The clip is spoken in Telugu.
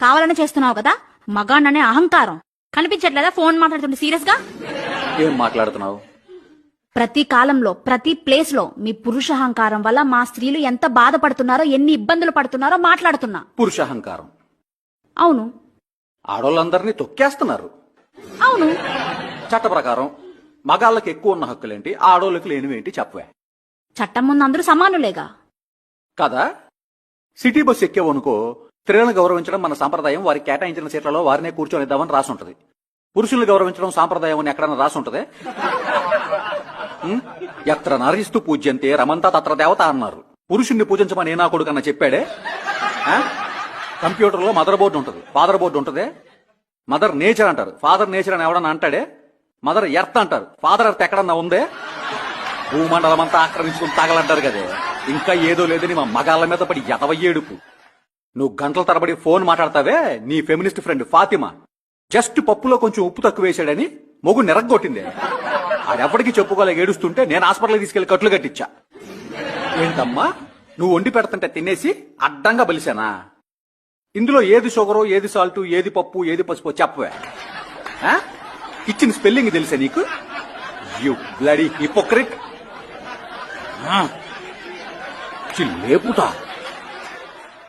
కావాలని చేస్తున్నావు కదా, మగాణ్ణనే అహంకారం. కనిపించట్లేదా ఫోన్ మాట్లాడుతుంటే సీరియస్ గా? ఏం మాట్లాడుతున్నావు? ప్రతి కాలంలో ప్రతి ప్లేస్ లో మీ పురుషాహంకారం వల్ల మా స్త్రీలు ఎంత బాధపడుతున్నారో, ఎన్ని ఇబ్బందులు పడుతున్నారో మాట్లాడుతున్నా. పురుషాహంకారం? అవును. ఆడోళ్ళందరినీ తొక్కేస్తున్నారు. అవును. చట్ట ప్రకారం మగాళ్ళకి ఎక్కువ ఉన్న హక్కులేంటి, ఆడోళ్ళకి లేనివేంటి చెప్పవే. చట్టం ముందు అందరూ సమానులేగా కదా. సిటీ బస్ ఎక్కేవనుకో, స్త్రీలను గౌరవించడం మన సాంప్రదాయం, వారికి కేటాయించిన సీట్లలో వారినే కూర్చొనిద్దామని రాసుంటది. పురుషుల్ని గౌరవించడం సాంప్రదాయం అని ఎక్కడన్నా రాసుంటదే? ఎత్ర నరిస్తూ పూజ్యంతే రమంతా తత్ర దేవత అన్నారు. పురుషుణ్ణి పూజించమని నా కొడుకన్నా చెప్పాడే? కంప్యూటర్లో మదర్ బోర్డు ఉంటది, ఫాదర్ బోర్డు ఉంటదే. మదర్ నేచర్ అంటారు, ఫాదర్ నేచర్ అని ఎవడన్నా అంటాడే? మదర్ ఎర్త్ అంటారు, ఫాదర్ ఎర్త్ ఎక్కడన్నా ఉందే? భూమండలం అంతా ఆక్రమించుకుని తగలంటారు కదే. ఇంకా ఏదో లేదని మా మగాళ్ళ మీద పడి ఎదవయ్యేడుపు. నువ్వు గంటల తరబడి ఫోన్ మాట్లాడతావే, నీ ఫెమినిస్ట్ ఫ్రెండ్ ఫాతిమా జస్ట్ పప్పులో కొంచెం ఉప్పు తక్కువ వేసాడని మొగు నిరగ్గొట్టిందే. ఆడెప్పటికీ చెప్పుకోలేక ఏడుస్తుంటే నేను హాస్పిటల్కి తీసుకెళ్లి కట్లు కట్టించా. ఏంటమ్మా, నువ్వు వండి పెడుతుంటే తినేసి అడ్డంగా బలిసానా? ఇందులో ఏది షుగరో, ఏది సాల్టు, ఏది పప్పు, ఏది పసుపు చెప్పవే. ఇచ్చిన స్పెల్లింగ్ తెలుసా నీకు? You bloody hypocrite. లేపుతా.